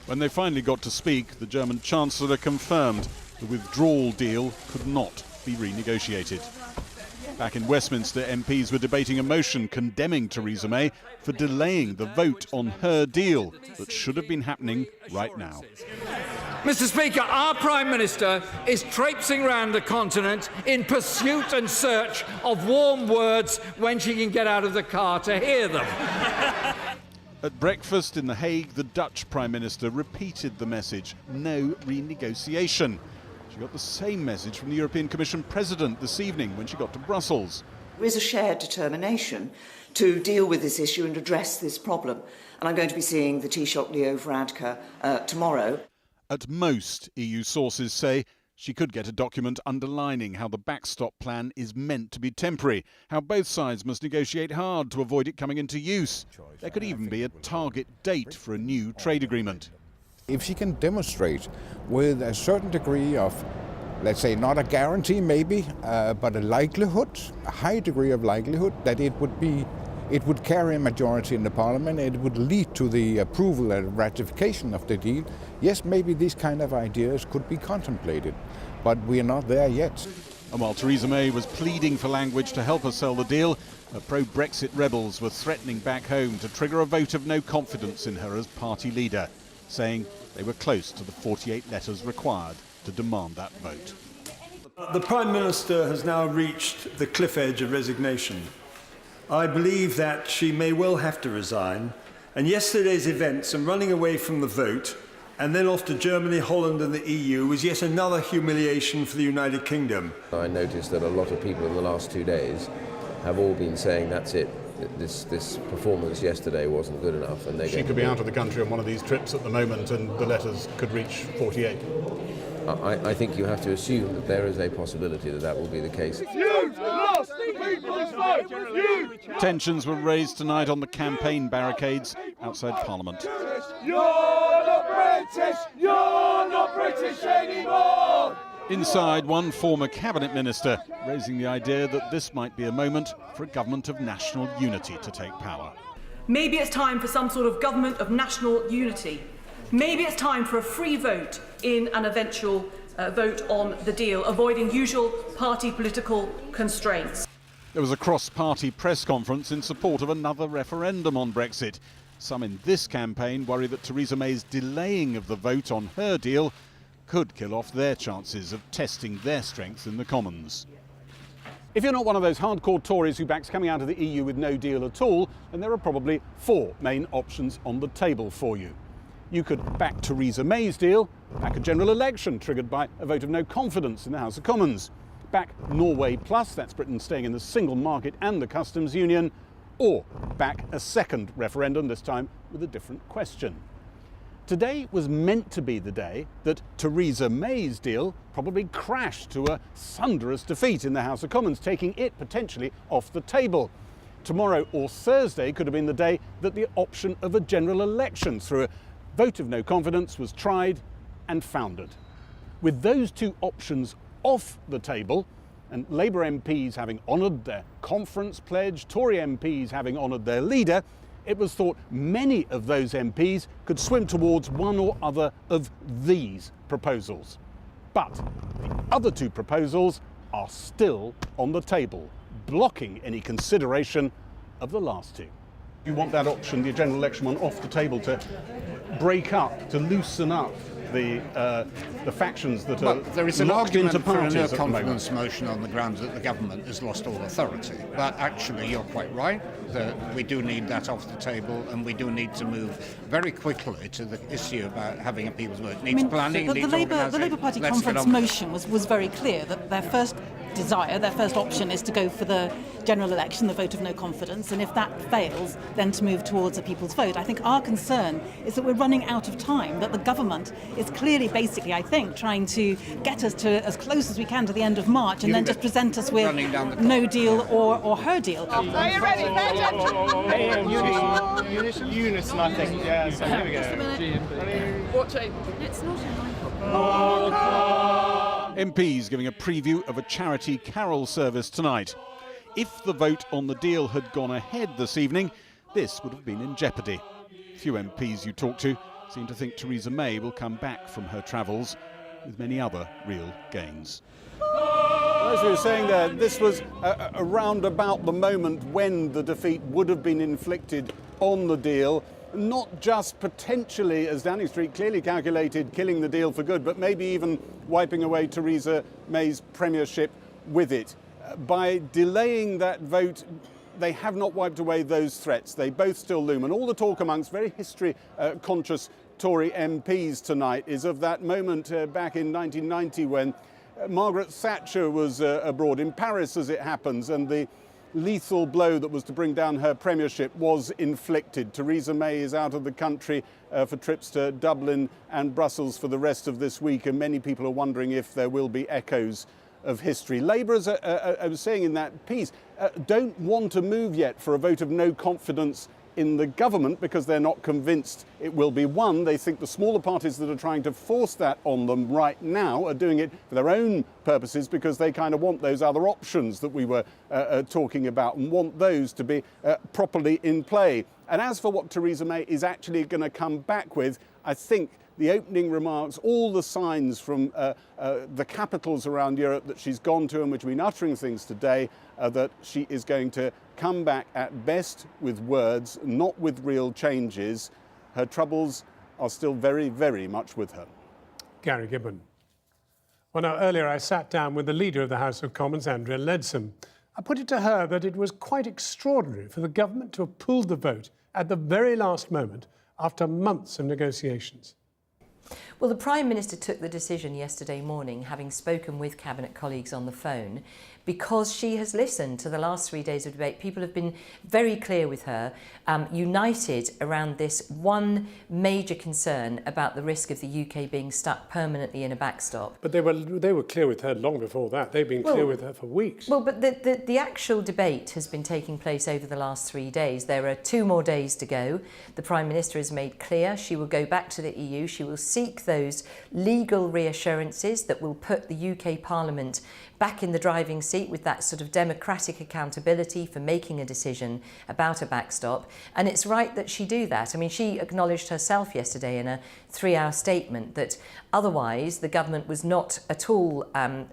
When they finally got to speak, the German Chancellor confirmed the withdrawal deal could not be renegotiated. Back in Westminster, MPs were debating a motion condemning Theresa May for delaying the vote on her deal that should have been happening right now. Mr. Speaker, our Prime Minister is traipsing around the continent in pursuit and search of warm words when she can get out of the car to hear them. At breakfast in The Hague, the Dutch Prime Minister repeated the message, no renegotiation. She got the same message from the European Commission President this evening when she got to Brussels. There is a shared determination to deal with this issue and address this problem. And I'm going to be seeing the Taoiseach Leo Varadkar tomorrow. At most, EU sources say she could get a document underlining how the backstop plan is meant to be temporary, how both sides must negotiate hard to avoid it coming into use. There could even be a target date for a new trade agreement. If she can demonstrate with a certain degree of, let's say, not a guarantee maybe, but a likelihood, a high degree of likelihood that it would carry a majority in the parliament, it would lead to the approval and ratification of the deal, yes, maybe these kind of ideas could be contemplated, but we are not there yet. And while Theresa May was pleading for language to help her sell the deal, her pro-Brexit rebels were threatening back home to trigger a vote of no confidence in her as party leader, saying they were close to the 48 letters required to demand that vote. The Prime Minister has now reached the cliff edge of resignation. I believe that she may well have to resign, and yesterday's events and running away from the vote and then off to Germany, Holland and the EU was yet another humiliation for the United Kingdom. I noticed that a lot of people in the last 2 days have all been saying that's it. This performance yesterday wasn't good enough. And she could be out of the country on one of these trips at the moment and the letters could reach 48. I think you have to assume that there is a possibility that that will be the case. You've lost people's vote! Tensions were raised tonight on the campaign barricades outside Parliament. You're not British! You're not British anymore! Inside, one former cabinet minister raising the idea that this might be a moment for a government of national unity to take power. Maybe it's time for some sort of government of national unity. Maybe it's time for a free vote in an eventual vote on the deal, avoiding usual party political constraints. There was a cross-party press conference in support of another referendum on Brexit. Some in this campaign worry that Theresa May's delaying of the vote on her deal could kill off their chances of testing their strength in the Commons. If you're not one of those hardcore Tories who backs coming out of the EU with no deal at all, then there are probably 4 main options on the table for you. You could back Theresa May's deal, back a general election triggered by a vote of no confidence in the House of Commons, back Norway Plus, that's Britain staying in the single market and the customs union, or back a second referendum, this time with a different question. Today was meant to be the day that Theresa May's deal probably crashed to a thunderous defeat in the House of Commons, taking it potentially off the table. Tomorrow or Thursday could have been the day that the option of a general election through a vote of no confidence was tried and foundered. With those 2 options off the table, and Labour MPs having honoured their conference pledge, Tory MPs having honoured their leader, it was thought many of those MPs could swim towards one or other of these proposals. But the other 2 proposals are still on the table, blocking any consideration of the last 2. You want that option, the general election one, off the table to break up, to loosen up the factions that are there is an locked argument into for a parties no at the moment. confidence motion on the grounds that the government has lost all authority. But actually, you're quite right that we do need that off the table, and we do need to move very quickly to the issue about having a people's vote. It needs planning, the Labour Party conference motion was very clear that their first desire, their first option is to go for the general election, the vote of no confidence, and if that fails, then to move towards a people's vote. I think our concern is that we're running out of time, that the government is clearly, basically, I think, trying to get us to as close as we can to the end of March and then just present us with no deal or her deal. Are you ready? Unison, I think. Yeah, so here we go. Just a minute. Watch it. It's not MPs giving a preview of a charity carol service tonight. If the vote on the deal had gone ahead this evening, this would have been in jeopardy. Few MPs you talk to seem to think Theresa May will come back from her travels with many other real gains. As we were saying there, this was around about the moment when the defeat would have been inflicted on the deal, not just potentially, as Downing Street clearly calculated, killing the deal for good, but maybe even wiping away Theresa May's premiership with it. By delaying that vote, they have not wiped away those threats. They both still loom. And all the talk amongst very history-conscious Tory MPs tonight is of that moment back in 1990 when Margaret Thatcher was abroad in Paris, as it happens, and the lethal blow that was to bring down her premiership was inflicted. Theresa May is out of the country for trips to Dublin and Brussels for the rest of this week, and many people are wondering if there will be echoes of history. Labour, as I was saying in that piece, don't want to move yet for a vote of no confidence in the government because they're not convinced it will be won. They think the smaller parties that are trying to force that on them right now are doing it for their own purposes because they kind of want those other options that we were talking about and want those to be properly in play. And as for what Theresa May is actually going to come back with, I think the opening remarks, all the signs from the capitals around Europe that she's gone to and which have been uttering things today, that she is going to come back at best with words, not with real changes. Her troubles are still very, very much with her. Gary Gibbon. Well, now, earlier I sat down with the Leader of the House of Commons, Andrea Leadsom. I put it to her that it was quite extraordinary for the government to have pulled the vote at the very last moment after months of negotiations. Well, the Prime Minister took the decision yesterday morning, having spoken with Cabinet colleagues on the phone, because she has listened to the last 3 days of debate. People have been very clear with her, united around this one major concern about the risk of the UK being stuck permanently in a backstop. But they were clear with her long before that. They've been clear with her for weeks. Well, but the actual debate has been taking place over the last 3 days. There are 2 more days to go. The Prime Minister has made clear she will go back to the EU. She will seek those legal reassurances that will put the UK Parliament back in the driving seat with that sort of democratic accountability for making a decision about a backstop. And it's right that she do that. I mean, she acknowledged herself yesterday in a 3-hour statement that otherwise the government was not at all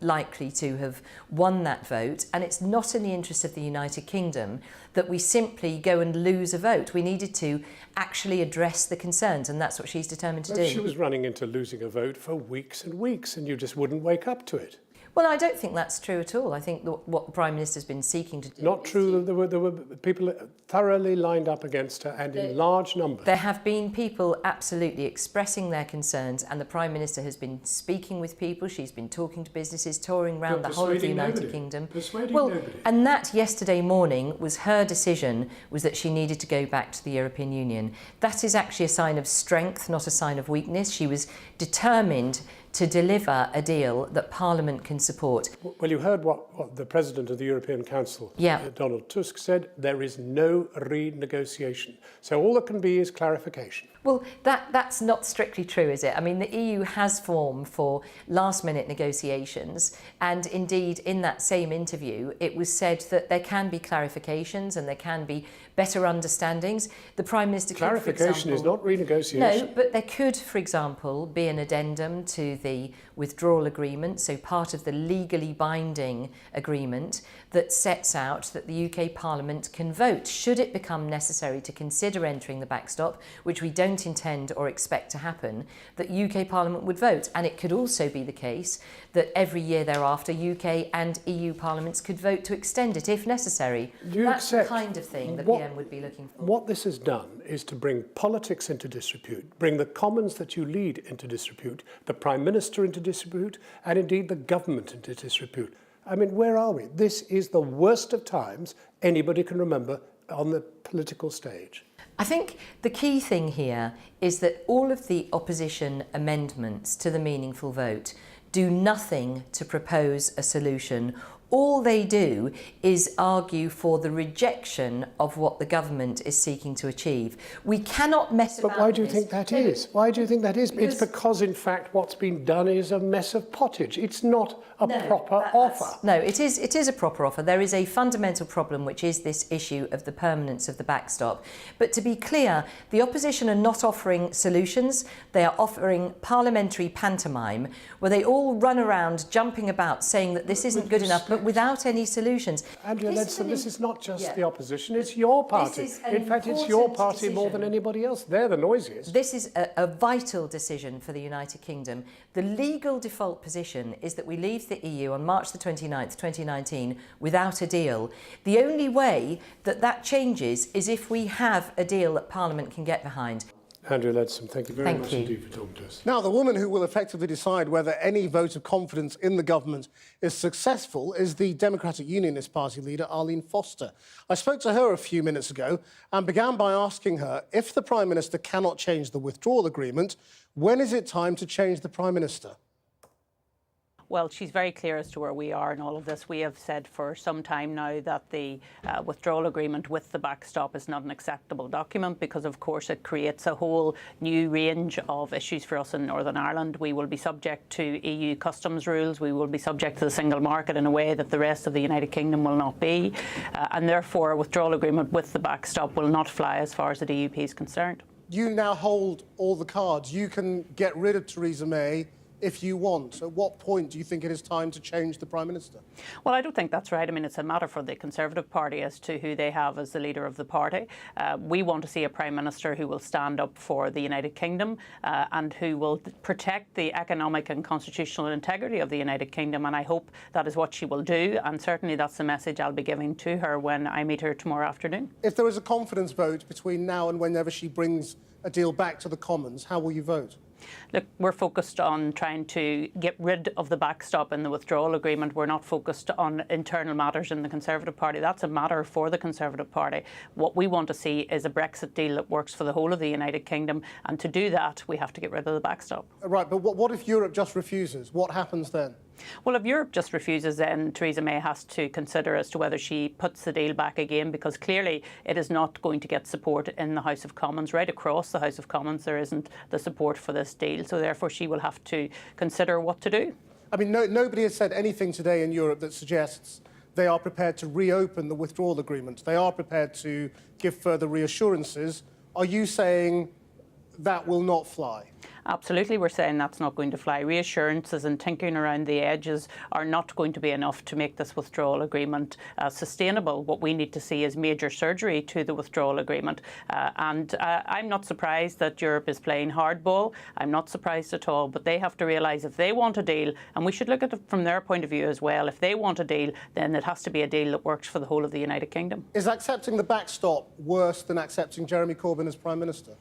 likely to have won that vote. And it's not in the interest of the United Kingdom that we simply go and lose a vote. We needed to actually address the concerns, and that's what she's determined to do. She was running into losing a vote for weeks and weeks, and you just wouldn't wake up to it. Well, I don't think that's true at all. I think what the Prime Minister's been seeking to do... Not true. There were people thoroughly lined up against her and in large numbers. There have been people absolutely expressing their concerns, and the Prime Minister has been speaking with people. She's been talking to businesses, touring around the whole of the United Kingdom. Persuading nobody. And that yesterday morning was her decision, was that she needed to go back to the European Union. That is actually a sign of strength, not a sign of weakness. She was determined to deliver a deal that Parliament can support. Well, you heard what the President of the European Council, yeah. Donald Tusk, said. There is no renegotiation. So all that can be is clarification. Well, that's not strictly true, is it? I mean, the EU has formed for last-minute negotiations, and indeed, in that same interview, it was said that there can be clarifications and there can be better understandings. The Prime Minister could, clarification is not renegotiation. No, but there could, for example, be an addendum to the Withdrawal Agreement, so part of the legally binding agreement that sets out that the UK Parliament can vote, should it become necessary to consider entering the backstop, which we don't intend or expect to happen, that UK Parliament would vote. And it could also be the case that every year thereafter UK and EU parliaments could vote to extend it if necessary. That's the kind of thing the PM would be looking for. What this has done is to bring politics into disrepute, bring the Commons that you lead into disrepute, the Prime Minister into disrepute, and indeed the government into disrepute. I mean, where are we? This is the worst of times anybody can remember on the political stage. I think the key thing here is that all of the opposition amendments to the meaningful vote do nothing to propose a solution All they do is argue for the rejection of what the government is seeking to achieve. We cannot mess about. But why do you think that is? Why do you think that is? It's because, in fact, what's been done is a mess of pottage. It's not a proper offer. No, it is a proper offer. There is a fundamental problem, which is this issue of the permanence of the backstop. But to be clear, the opposition are not offering solutions. They are offering parliamentary pantomime, where they all run around jumping about saying that this isn't good enough, but without any solutions. Andrea Leadsom, this is not just the opposition, it's your party. In fact, it's your party more than anybody else. They're the noisiest. This is a vital decision for the United Kingdom. The legal default position is that we leave the EU on March the 29th, 2019, without a deal. The only way that that changes is if we have a deal that Parliament can get behind. Andrea Leadsom, thank you very much indeed for talking to us. Now, the woman who will effectively decide whether any vote of confidence in the government is successful is the Democratic Unionist Party leader, Arlene Foster. I spoke to her a few minutes ago and began by asking her, if the Prime Minister cannot change the withdrawal agreement, when is it time to change the Prime Minister? Well, she's very clear as to where we are in all of this. We have said for some time now that the withdrawal agreement with the backstop is not an acceptable document because, of course, it creates a whole new range of issues for us in Northern Ireland. We will be subject to EU customs rules. We will be subject to the single market in a way that the rest of the United Kingdom will not be. And therefore, a withdrawal agreement with the backstop will not fly as far as the DUP is concerned. You now hold all the cards. You can get rid of Theresa May if you want. At what point do you think it is time to change the Prime Minister? Well, I don't think that's right. I mean, it's a matter for the Conservative Party as to who they have as the leader of the party. We want to see a Prime Minister who will stand up for the United Kingdom and who will protect the economic and constitutional integrity of the United Kingdom, and I hope that is what she will do, and certainly that's the message I'll be giving to her when I meet her tomorrow afternoon. If there is a confidence vote between now and whenever she brings a deal back to the Commons, how will you vote? Look, we're focused on trying to get rid of the backstop in the withdrawal agreement. We're not focused on internal matters in the Conservative Party. That's a matter for the Conservative Party. What we want to see is a Brexit deal that works for the whole of the United Kingdom, and to do that, we have to get rid of the backstop. Right, but what if Europe just refuses? What happens then? Well, if Europe just refuses, then Theresa May has to consider as to whether she puts the deal back again, because clearly it is not going to get support in the House of Commons. Right across the House of Commons, there isn't the support for this deal. So therefore, she will have to consider what to do. I mean, nobody has said anything today in Europe that suggests they are prepared to reopen the withdrawal agreement. They are prepared to give further reassurances. Are you saying that will not fly? Absolutely, we're saying that's not going to fly. Reassurances and tinkering around the edges are not going to be enough to make this withdrawal agreement sustainable. What we need to see is major surgery to the withdrawal agreement. I'm not surprised that Europe is playing hardball. I'm not surprised at all. But they have to realise if they want a deal, and we should look at it from their point of view as well, if they want a deal, then it has to be a deal that works for the whole of the United Kingdom. Is accepting the backstop worse than accepting Jeremy Corbyn as Prime Minister?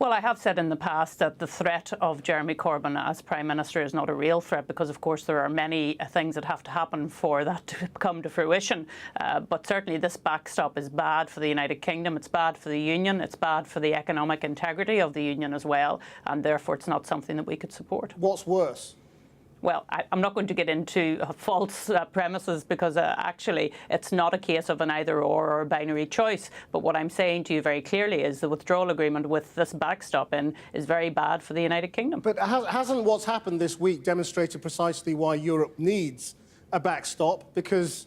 Well, I have said in the past that the threat of Jeremy Corbyn as Prime Minister is not a real threat because, of course, there are many things that have to happen for that to come to fruition. But certainly this backstop is bad for the United Kingdom, it's bad for the Union, it's bad for the economic integrity of the Union as well, and therefore it's not something that we could support. What's worse? Well, I'm not going to get into false premises because actually it's not a case of an either-or or a binary choice. But what I'm saying to you very clearly is the withdrawal agreement with this backstop in is very bad for the United Kingdom. But hasn't what's happened this week demonstrated precisely why Europe needs a backstop? Because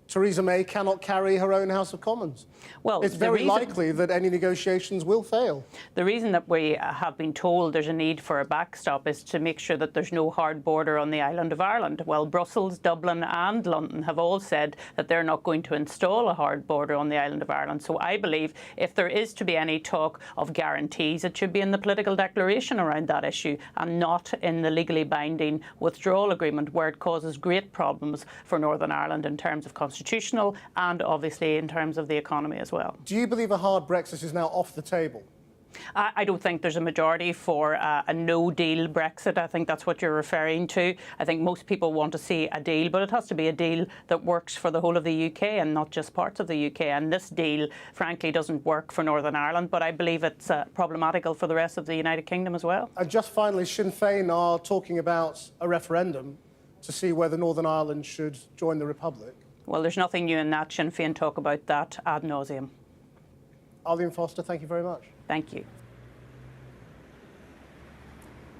Theresa May cannot carry her own House of Commons. Well, it's very likely that any negotiations will fail. The reason that we have been told there's a need for a backstop is to make sure that there's no hard border on the island of Ireland. Well, Brussels, Dublin and London have all said that they're not going to install a hard border on the island of Ireland. So I believe if there is to be any talk of guarantees, it should be in the political declaration around that issue and not in the legally binding withdrawal agreement, where it causes great problems for Northern Ireland in terms of constitutional and obviously in terms of the economy as well. Do you believe a hard Brexit is now off the table? I don't think there's a majority for a no-deal Brexit. I think that's what you're referring to. I think most people want to see a deal, but it has to be a deal that works for the whole of the UK and not just parts of the UK. And this deal, frankly, doesn't work for Northern Ireland, but I believe it's problematical for the rest of the United Kingdom as well. And just finally, Sinn Féin are talking about a referendum. to see whether Northern Ireland should join the Republic? Well, there's nothing new in that. Sinn Féin talk about that ad nauseum. Arlene Foster, thank you very much. Thank you.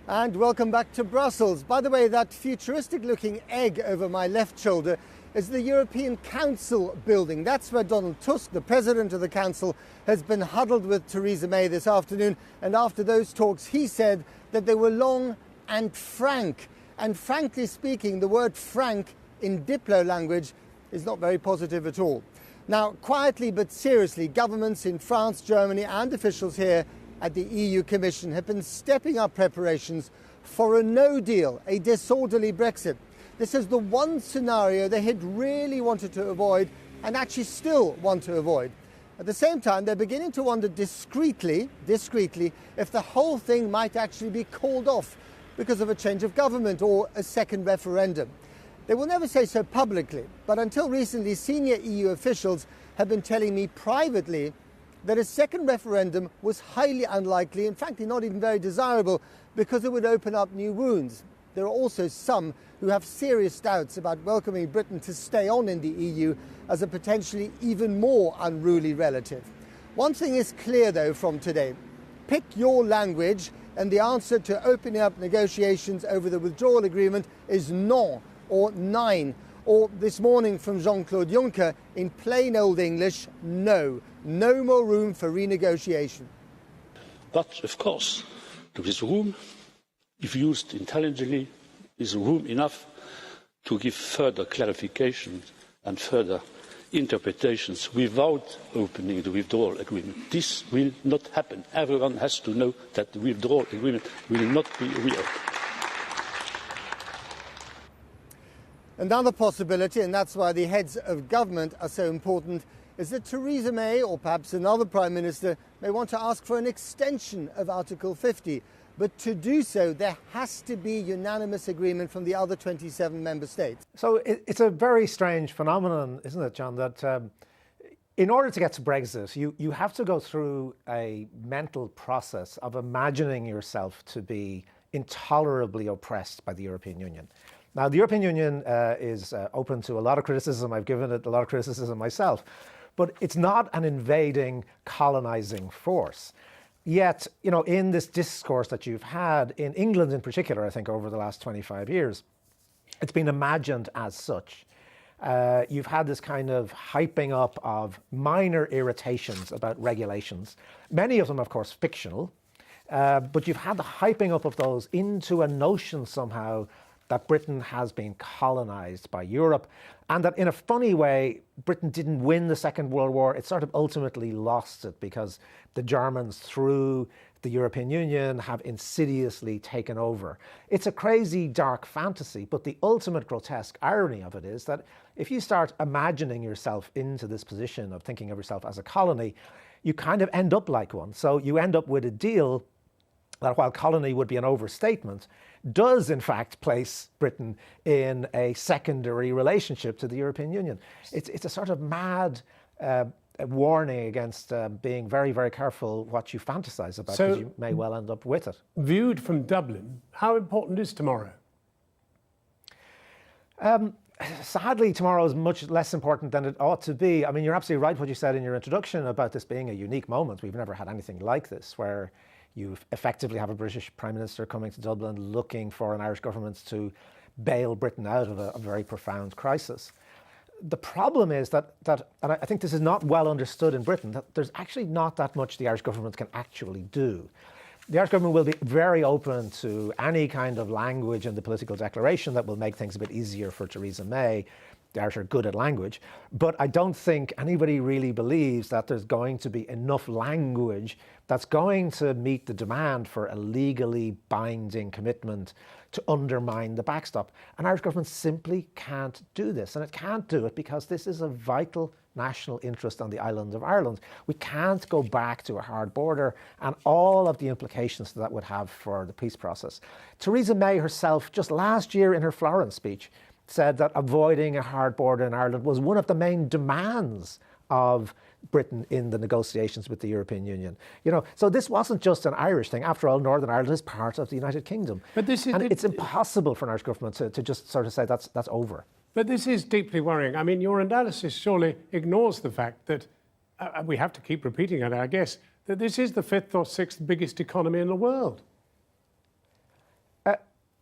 And welcome back to Brussels. By the way, that futuristic-looking egg over my left shoulder is the European Council building. That's where Donald Tusk, the President of the Council, has been huddled with Theresa May this afternoon. And after those talks, he said that they were long and frank. And frankly speaking, the word frank in Diplo language is not very positive at all. Now, quietly but seriously, governments in France, Germany and officials here at the EU Commission have been stepping up preparations for a no deal, a disorderly Brexit. This is the one scenario they had really wanted to avoid and actually still want to avoid. At the same time, they're beginning to wonder discreetly, if the whole thing might actually be called off because of a change of government or a second referendum. They will never say so publicly, but until recently, senior EU officials have been telling me privately that a second referendum was highly unlikely and frankly not even very desirable because it would open up new wounds. There are also some who have serious doubts about welcoming Britain to stay on in the EU as a potentially even more unruly relative. One thing is clear though from today. Pick your language and the answer to opening up negotiations over the withdrawal agreement is non or nein. Or this morning from Jean-Claude Juncker, in plain old English, no. No more room for renegotiation. But, of course, there is room, if used intelligently, is room enough to give further clarification and further interpretations without opening the withdrawal agreement. This will not happen. Everyone has to know that the withdrawal agreement will not be reopened. Another possibility, and that's why the heads of government are so important, is that Theresa May, or perhaps another Prime Minister, may want to ask for an extension of Article 50. But to do so, there has to be unanimous agreement from the other 27 member states. So it's a very strange phenomenon, isn't it, John, that in order to get to Brexit, you have to go through a mental process of imagining yourself to be intolerably oppressed by the European Union. Now, the European Union is open to a lot of criticism. I've given it a lot of criticism myself. But it's not an invading, colonizing force. Yet, you know, in this discourse that you've had, in England in particular, I think over the last 25 years, it's been imagined as such. You've had this kind of hyping up of minor irritations about regulations, many of them, of course, fictional, but you've had the hyping up of those into a notion somehow that Britain has been colonized by Europe, and that in a funny way, Britain didn't win the Second World War. It sort of ultimately lost it because the Germans, through the European Union, have insidiously taken over. It's a crazy, dark fantasy, but the ultimate grotesque irony of it is that if you start imagining yourself into this position of thinking of yourself as a colony, you kind of end up like one. So you end up with a deal that, while colony would be an overstatement, does in fact place Britain in a secondary relationship to the European Union. It's a sort of mad warning against being very, very careful what you fantasize about, because you may well end up with it. Viewed from Dublin, how important is tomorrow? Sadly, tomorrow is much less important than it ought to be. I mean, you're absolutely right what you said in your introduction about this being a unique moment. We've never had anything like this, where you effectively have a British Prime Minister coming to Dublin looking for an Irish government to bail Britain out of a very profound crisis. The problem is that, and I think this is not well understood in Britain, that there's actually not that much the Irish government can actually do. The Irish government will be very open to any kind of language in the political declaration that will make things a bit easier for Theresa May. The Irish are good at language, but I don't think anybody really believes that there's going to be enough language that's going to meet the demand for a legally binding commitment to undermine the backstop. An Irish government simply can't do this, and it can't do it because this is a vital national interest on the island of Ireland. We can't go back to a hard border and all of the implications that would have for the peace process. Theresa May herself, just last year in her Florence speech, said that avoiding a hard border in Ireland was one of the main demands of Britain in the negotiations with the European Union. You know, so this wasn't just an Irish thing. After all, Northern Ireland is part of the United Kingdom. But this is, it's impossible for an Irish government to just sort of say that's over. But this is deeply worrying. I mean, your analysis surely ignores the fact that, we have to keep repeating it, I guess, that this is the 5th or 6th biggest economy in the world.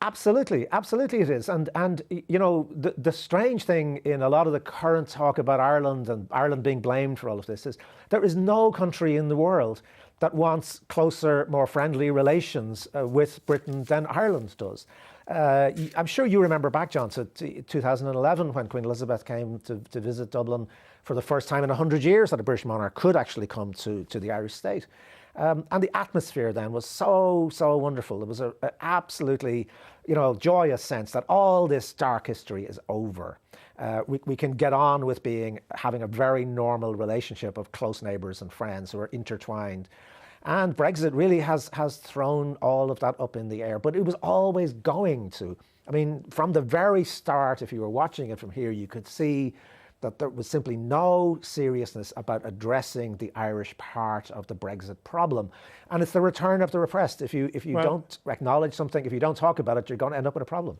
Absolutely, absolutely it is. And you know, the strange thing in a lot of the current talk about Ireland and Ireland being blamed for all of this is there is no country in the world that wants closer, more friendly relations with Britain than Ireland does. I'm sure you remember back, John, to 2011 when Queen Elizabeth came to visit Dublin for the first time in 100 years that a British monarch could actually come to the Irish state. And the atmosphere then was so wonderful. It was an absolutely, you know, joyous sense that all this dark history is over. We can get on with having a very normal relationship of close neighbours and friends who are intertwined. And Brexit really has thrown all of that up in the air. But it was always going to. I mean, from the very start, if you were watching it from here, you could see that there was simply no seriousness about addressing the Irish part of the Brexit problem. And it's the return of the repressed. If you don't acknowledge something, if you don't talk about it, you're going to end up with a problem.